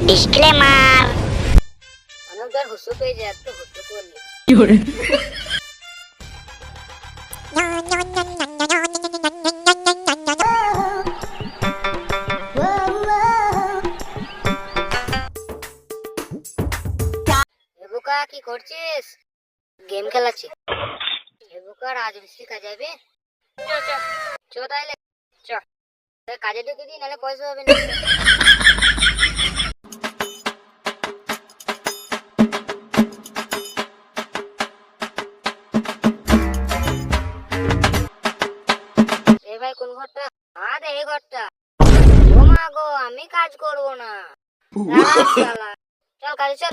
Disclaimer. অনেকবার হুসু পেয়ে যায়, একটু হুসু করলে কি করে বোকা কি করছিস? গেম খেলাচ্ছি। বোকা রাজমিস্ত্রি কাজ যাবে? চ তাইলে চ কাজে ঢুকে দিই, নাহলে পয়সা হবে না। এ ভাই কোন ঘরটা? দে এই ঘরটা। ও মা গো, আমি কাজ করব না। শালা, চল কাজে চল।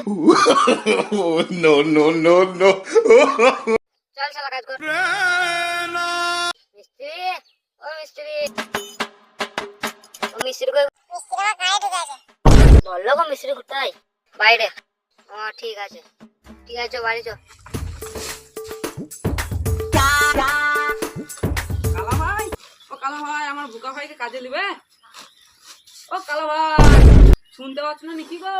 No, no, no, no. চল শালা কাজ কর। মিস্ত্রি, ও মিস্ত্রি, ও মিস্ত্রি কই? বললো গো মিস্ত্রি কোথায়? বাইরে। ও ঠিক আছে ঠিক আছে, বাড়ি চল। কালা ভাই, ও কালা ভাই, আমার বুকা ভাইকে কাজে নিবে? ও কালা ভাই, শুনতে পাচ্ছ না নাকি গো?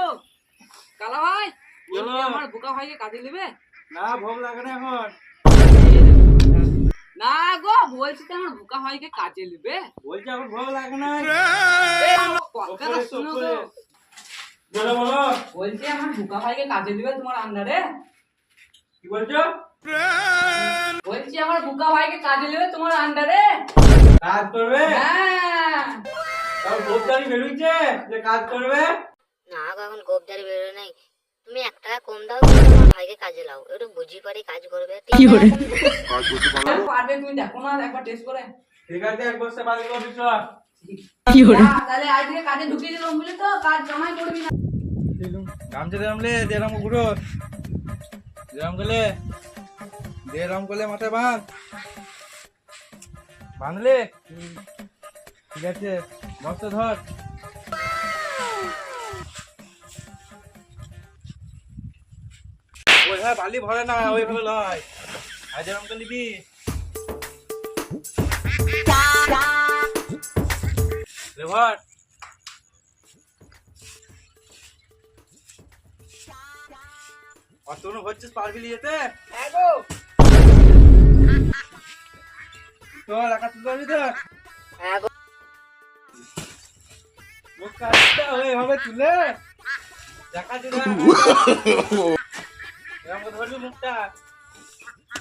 কালা ভাই, বলছি আমার বুকা ভাইকে কাজে নিবে? না, ভোগ লাগে না এখন। না গো, বলছি তো আমার বুকা ভাইকে কাজে নিবে। বলছি এখন ভোগ লাগে না। এই আমার কথাটা শোনো গো। বলো বলো, বলছি আমার বুকা ভাইকে কাজে নিবে তোমার আন্ডারে? কি বলছো? বলছি আমার বুকা ভাইকে কাজে নেবে তোমার আন্ডারে? কাজ করবে? হ্যাঁ। তাও গোপদারি বেরোচ্ছে যে কাজ করবে? না গো, এখন গোপদারি বেরোয় নাই। তুমি 1 টাকা কম দাও, তুমি তোমার ভাইকে কাজে লাও, একটু বুঝি পারি কাজ করবে। কি করে? কাজ করতে পারো? পারবে, তুমি দেখো না একবার টেস্ট করে। ঠিক আছে, এক বস্তা বালি করবি চ। কি করে? তাহলে আজ থেকে কাজে ঢুকিয়ে দিলাম, বুঝলি তো? কাজ জমাই করবি না। গামছা দেরামলে দেরাম ঘুরো, দেরাম করলে মাথায় বাঁধলে ঠিক আছে, বস্তা ধর। ওই হ্যাঁ, বালি ভরে না, ওইভাবে লয়। আর যেরকম তো নিবি। ভর আর তোর হচ্ছিস, পারবি যেতে? চল একা তুলতে পারবি তো? হ্যাঁ গো, মুখ কাটটা ওইভাবে তুলে দেখা দিলে এরকম করে ধরবি মুখটা,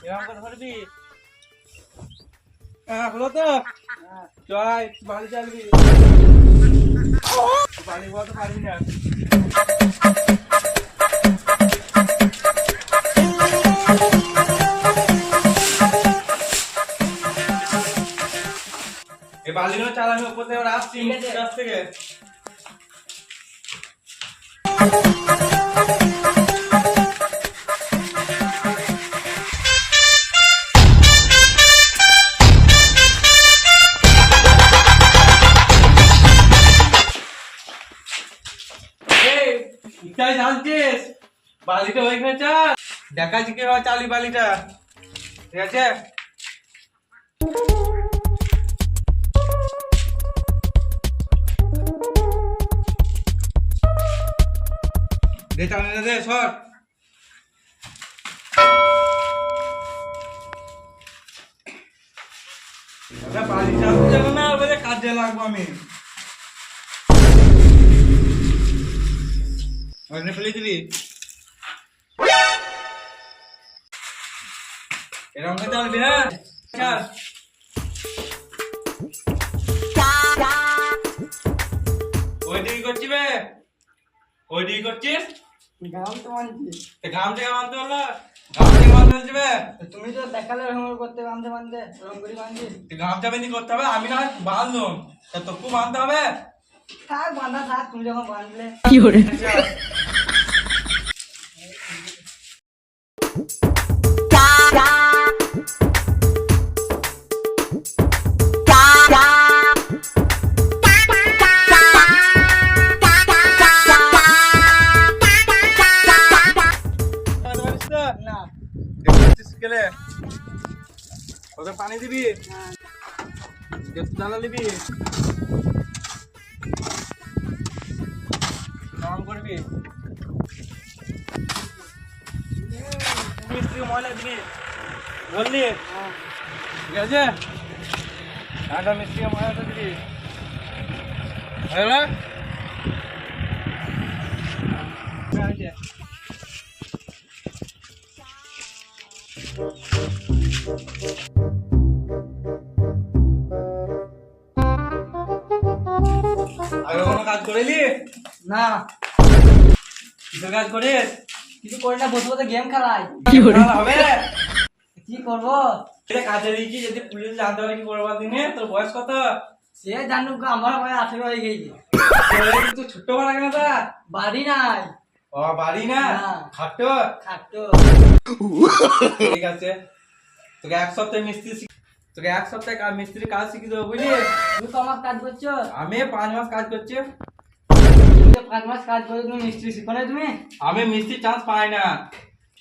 এরকম করে ধরবি। হ্যাঁ, হলো তো? চল বাড়ি চালবি। বাড়ি বলতে পারবি না। এই বালিগুলো চালাবি উপর থেকে, আসছি কাছ থেকে। জানছিস বালিটা ওইখানে চাল, দেখাচ্ছি কিভাবে চালি বালিটা, ঠিক আছে? দে চালি দে সর। বালি চালতে যাবো না, বলে কাজে লাগবো আমি। ওখানে ফেলে দিবি, এরকম করে চালবি। হ্যাঁ চাল। ওইদিকে করছি বে, ওইদিকে করছিস? গাম তো মানছি। ঘাম থেকে মানতে হলো, ঘাম থেকে মানতে হচ্ছে বে। তুমি তো দেখালে ওরকম করতে বাঁধতে বাঁধতে ওরকম করে বাঁধছি। ঘামটা বেঁধে করতে হবে, আমি না হয় বাঁধলাম, তা তোকেও বাঁধতে হবে। থাক বাঁধা থাক, তুমি যখন বাঁধলে। কি করে? না গেলে ওকে পানি দিবি, জ্বালা নিবি, করবি মিস্ত্রি ময়লা দিবি বললি ঠিক আছে ঠান্ডা মিস্ত্রি ময়লাটা দিবি হয়ে গেল? হয়েছে। আগে কোনো কাজ করিলি না কিসের কাজ করিস কিছু করি না, বসে বসে গেম খেলাই। তাহলে হবে কি করবো? এটা কাজে দিয়েছি যদি পুলিশ জানতে পারে কি করবার দিনে তোর বয়স কত সে জানুক গো, আমার বয়স 18 হয়ে গেছে। তুই ছোট্ট বেলা কেন তা বাড়ি নাই, ও বাড়ি না না। খাটো খাটো। ঠিক আছে তোকে এক সপ্তাহে তোকে এক সপ্তাহে মিস্ত্রি কাজ শিখে দেবো বুঝলি তুমি তো আমার কাজ করছো, আমি 5 মাস কাজ করছি তুমি তো 5 মাস কাজ করে তুমি মিস্ত্রি শিখো না তুমি? আমি মিস্ত্রি চান্স পাই না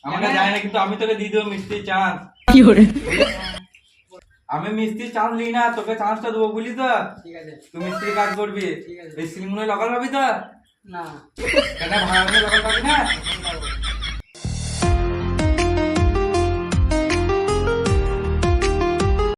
আমাকে যায় না কিন্তু আমি তোকে দিয়ে দেবো মিস্ত্রি চান্স আমি মিস্ত্রি চান্স নিই না তোকে চান্সটা দেবো বুঝলি তো ঠিক আছে। তুই মিস্ত্রি কাজ করবি ঠিক আছে। এই সিলিং লাগাল পাবি তো না কেন ভাড়া লাগাল পাবি না